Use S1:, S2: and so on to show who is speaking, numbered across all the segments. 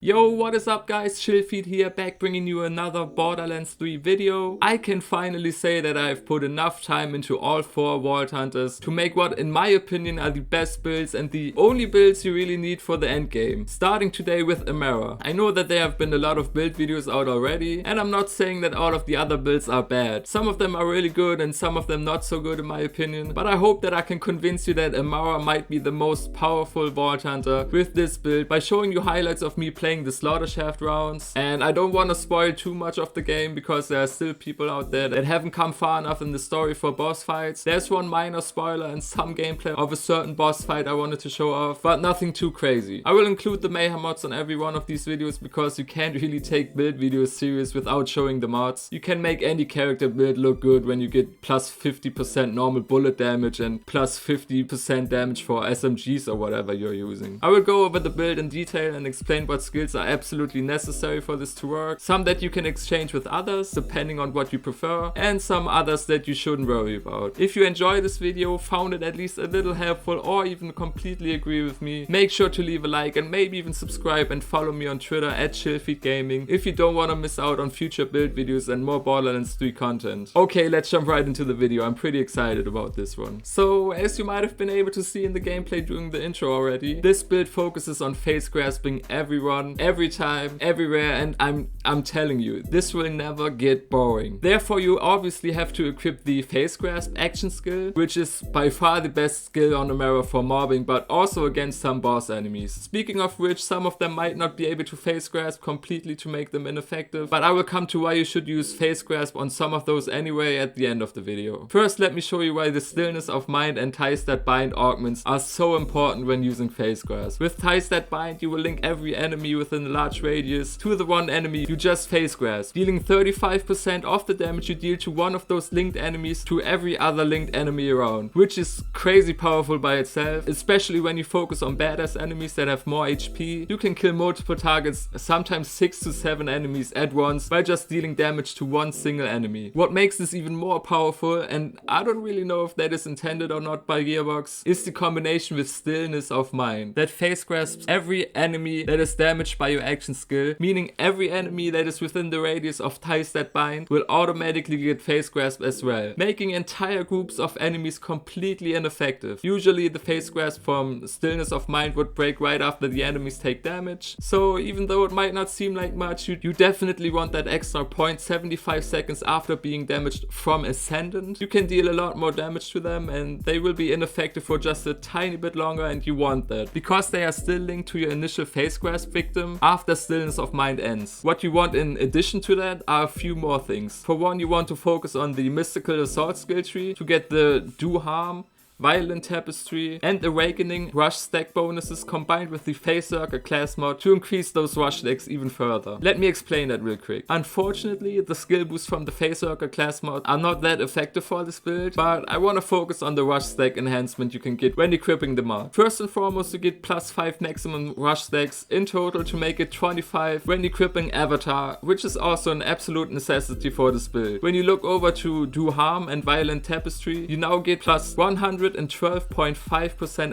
S1: Yo, what is up guys, Chillfeed here, back bringing you another Borderlands 3 video. I can finally say that I've put enough time into all 4 Vault Hunters to make what in my opinion are the best builds and the only builds you really need for the endgame. Starting today with Amara. I know that there have been a lot of build videos out already, and I'm not saying that all of the other builds are bad. Some of them are really good and some of them not so good in my opinion, but I hope that I can convince you that Amara might be the most powerful Vault Hunter with this build by showing you highlights of me playing the Slaughter Shaft rounds. And I don't want to spoil too much of the game because there are still people out there that haven't come far enough in the story for boss fights. There's one minor spoiler and some gameplay of a certain boss fight I wanted to show off, but nothing too crazy. I will include the Mayhem mods on every one of these videos because you can't really take build videos serious without showing the mods. You can make any character build look good when you get plus 50% normal bullet damage and plus 50% damage for SMGs or whatever you're using. I will go over the build in detail and explain what skills are absolutely necessary for this to work, some that you can exchange with others depending on what you prefer, and some others that you shouldn't worry about. If you enjoy this video, found it at least a little helpful, or even completely agree with me, make sure to leave a like and maybe even subscribe and follow me on Twitter at ChillFeedGaming if you don't want to miss out on future build videos and more Borderlands 3 content. Okay, let's jump right into the video. I'm pretty excited about this one. So, as you might have been able to see in the gameplay during the intro already, this build focuses on face grasping everyone, every time, everywhere, and I'm telling you, this will never get boring. Therefore, you obviously have to equip the face grasp action skill, which is by far the best skill on Amara for mobbing, but also against some boss enemies. Speaking of which, some of them might not be able to face grasp completely to make them ineffective, but I will come to why you should use face grasp on some of those anyway at the end of the video. First, let me show you why the stillness of mind and ties that bind augments are so important when using face grasp. With ties that bind, you will link every enemy within a large radius to the one enemy you just face grasp, dealing 35% of the damage you deal to one of those linked enemies to every other linked enemy around, which is crazy powerful by itself, especially when you focus on badass enemies that have more HP. You can kill multiple targets, sometimes 6 to 7 enemies at once, by just dealing damage to one single enemy. What makes this even more powerful, and I don't really know if that is intended or not by Gearbox, is the combination with stillness of mind that face grasps every enemy that is damaged by your action skill, meaning every enemy that is within the radius of ties that bind will automatically get face grasp as well, making entire groups of enemies completely ineffective. Usually the face grasp from stillness of mind would break right after the enemies take damage, so even though it might not seem like much, you definitely want that extra 0.75 seconds after being damaged from Ascendant. You can deal a lot more damage to them and they will be ineffective for just a tiny bit longer, and you want that because they are still linked to your initial face grasp victim after stillness of mind ends. What you want in addition to that are a few more things. For one, you want to focus on the mystical assault skill tree to get the do harm, Violent Tapestry, and Awakening rush stack bonuses combined with the Phasezerker class mod to increase those rush stacks even further. Let me explain that real quick. Unfortunately, the skill boosts from the Phasezerker class mod are not that effective for this build, but I want to focus on the rush stack enhancement you can get when equipping the mod. First and foremost, you get plus 5 maximum rush stacks in total to make it 25 when equipping Avatar, which is also an absolute necessity for this build. When you look over to Do Harm and Violent Tapestry, you now get plus 112.5%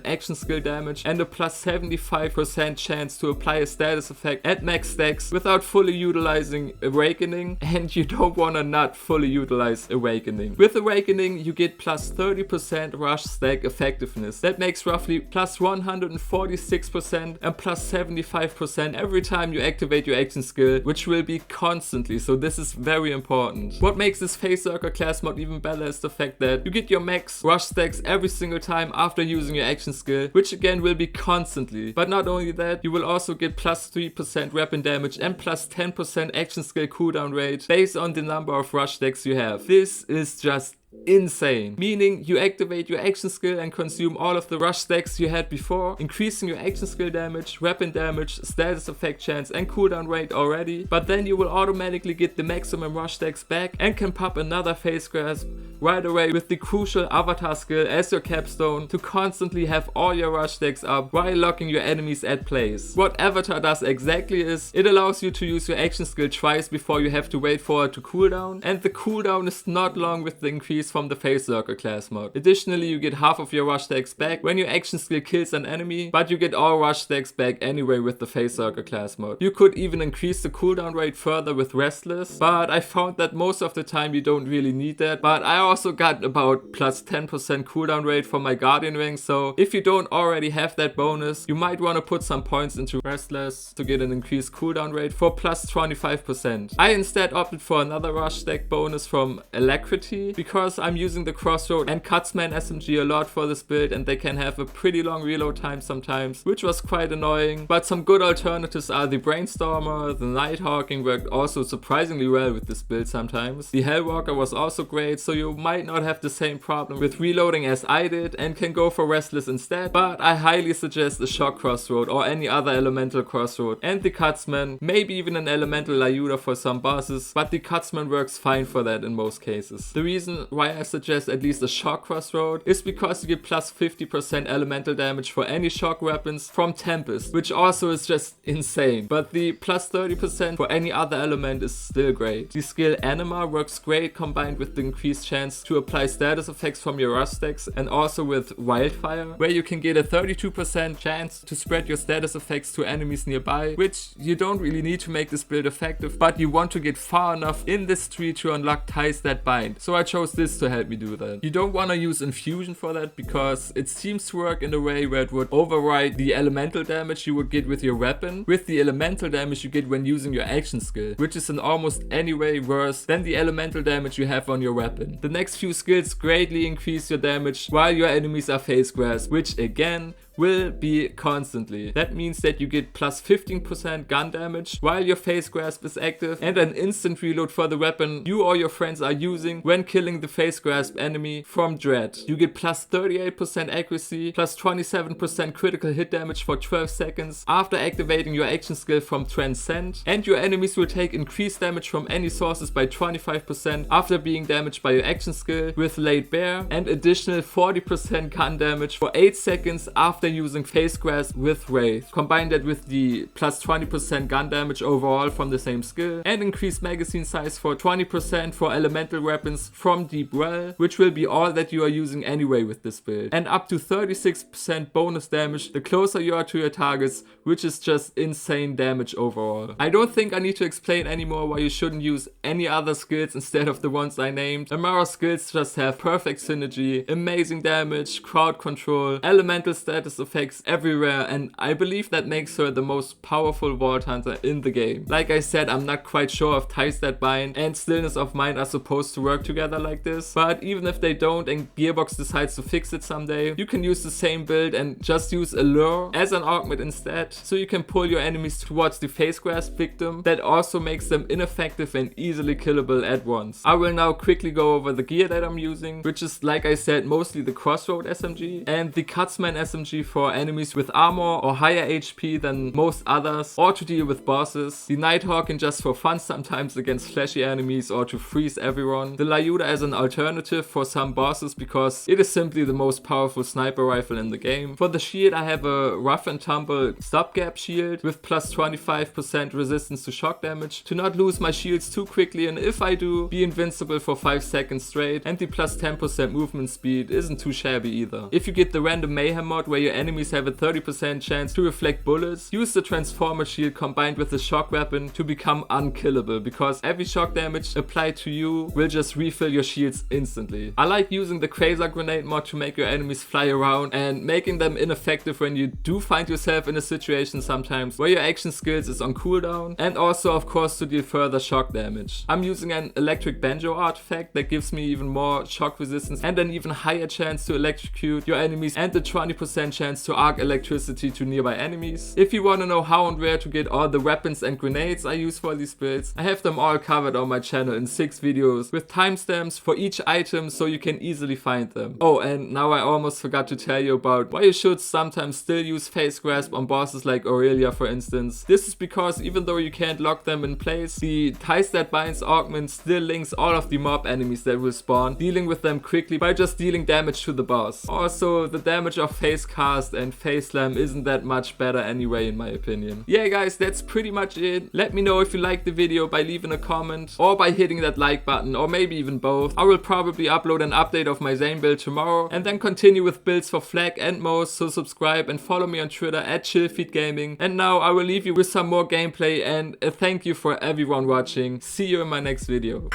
S1: action skill damage and a plus 75% chance to apply a status effect at max stacks without fully utilizing Awakening, and you don't want to not fully utilize Awakening. With Awakening, you get plus 30% rush stack effectiveness. That makes roughly plus 146% and plus 75% every time you activate your action skill, which will be constantly, so this is very important. What makes this Phasezerker class mod even better is the fact that you get your max rush stacks every single time after using your action skill, which again will be constantly. But not only that, you will also get plus 3% weapon damage and plus 10% action skill cooldown rate based on the number of rush stacks you have. This is just insane, meaning you activate your action skill and consume all of the rush stacks you had before, increasing your action skill damage, weapon damage, status effect chance and cooldown rate already, but then you will automatically get the maximum rush stacks back and can pop another face grasp right away with the crucial Avatar skill as your capstone to constantly have all your rush stacks up while locking your enemies at place. What Avatar does exactly is it allows you to use your action skill twice before you have to wait for it to cooldown, and the cooldown is not long with the increase increase from the Phasezerker class mod. Additionally, you get half of your rush stacks back when your action skill kills an enemy, but you get all rush stacks back anyway with the Phasezerker class mod. You could even increase the cooldown rate further with Restless, but I found that most of the time you don't really need that. But I also got about plus 10% cooldown rate for my Guardian ring, so if you don't already have that bonus, you might want to put some points into Restless to get an increased cooldown rate for plus 25%. I instead opted for another rush stack bonus from Alacrity because I'm using the Crossroad and Cutsman SMG a lot for this build, and they can have a pretty long reload time sometimes, which was quite annoying. But some good alternatives are the Brainstormer, the Nighthawking worked also surprisingly well with this build sometimes. The Hellwalker was also great, so you might not have the same problem with reloading as I did and can go for Restless instead, but I highly suggest a Shock Crossroad or any other elemental crossroad, and the Cutsman, maybe even an elemental Lyuda for some bosses, but the Cutsman works fine for that in most cases. The reason why I suggest at least a Shock Crossroad is because you get plus 50% elemental damage for any shock weapons from Tempest, which also is just insane, but the plus 30% for any other element is still great. The skill Anima works great combined with the increased chance to apply status effects from your rush stacks, and also with Wildfire, where you can get a 32% chance to spread your status effects to enemies nearby, which you don't really need to make this build effective, but you want to get far enough in this tree to unlock Ties That Bind, so I chose this to help me do that. You don't want to use Infusion for that because it seems to work in a way where it would override the elemental damage you would get with your weapon with the elemental damage you get when using your action skill, which is in almost any way worse than the elemental damage you have on your weapon. The next few skills greatly increase your damage while your enemies are phase grass, which again will be constantly. That means that you get plus 15% gun damage while your phase grasp is active, and an instant reload for the weapon you or your friends are using when killing the phase grasp enemy from Dread. You get plus 38% accuracy, plus 27% critical hit damage for 12 seconds after activating your action skill from Transcend, and your enemies will take increased damage from any sources by 25% after being damaged by your action skill with Laid Bare, and additional 40% gun damage for 8 seconds after using Phase Grasp with Wraith. Combine that with the plus 20% gun damage overall from the same skill, and increase magazine size for 20% for elemental weapons from Deep Well, which will be all that you are using anyway with this build, and up to 36% bonus damage the closer you are to your targets, which is just insane damage overall. I don't think I need to explain anymore why you shouldn't use any other skills instead of the ones I named. Amara skills just have perfect synergy, amazing damage, crowd control, elemental status effects everywhere, and I believe that makes her the most powerful Vault Hunter in the game. Like I said, I'm not quite sure if Ties That Bind and Stillness of Mind are supposed to work together like this, but even if they don't and Gearbox decides to fix it someday, you can use the same build and just use Allure as an augment instead, so you can pull your enemies towards the Phase Grasp victim. That also makes them ineffective and easily killable at once. I will now quickly go over the gear that I'm using, which is, like I said, mostly the Crossroad SMG and the Cutsman SMG for enemies with armor or higher HP than most others, or to deal with bosses. The Nighthawking just for fun sometimes against flashy enemies or to freeze everyone. The Lyuda as an alternative for some bosses because it is simply the most powerful sniper rifle in the game. For the shield I have a rough and tumble stopgap shield with plus 25% resistance to shock damage to not lose my shields too quickly, and if I do, be invincible for 5 seconds straight, and the plus 10% movement speed isn't too shabby either. If you get the random mayhem mod where your enemies have a 30% chance to reflect bullets, use the transformer shield combined with the shock weapon to become unkillable, because every shock damage applied to you will just refill your shields instantly. I like using the Quasar grenade mod to make your enemies fly around and making them ineffective when you do find yourself in a situation sometimes where your action skills is on cooldown, and also of course to deal further shock damage. I'm using an electric banjo artifact that gives me even more shock resistance and an even higher chance to electrocute your enemies, and a 20% chance to arc electricity to nearby enemies. If you want to know how and where to get all the weapons and grenades I use for these builds, I have them all covered on my channel in 6 videos with timestamps for each item so you can easily find them. Oh, and now I almost forgot to tell you about why you should sometimes still use Phase Grasp on bosses like Aurelia for instance. This is because even though you can't lock them in place, the Ties That Binds augment still links all of the mob enemies that will spawn, dealing with them quickly by just dealing damage to the boss. Also, the damage of phase cast fast, and Phase Slam isn't that much better anyway in my opinion. Yeah guys, that's pretty much it. Let me know if you liked the video by leaving a comment or by hitting that like button, or maybe even both. I will probably upload an update of my Zane build tomorrow and then continue with builds for Flag and Mouse, so subscribe and follow me on Twitter at ChillFeedGaming. And now I will leave you with some more gameplay, and a thank you for everyone watching. See you in my next video.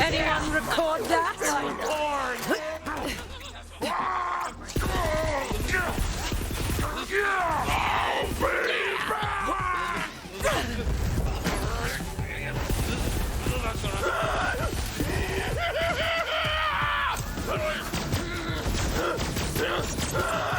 S2: Anyone record that?
S3: I'll be back.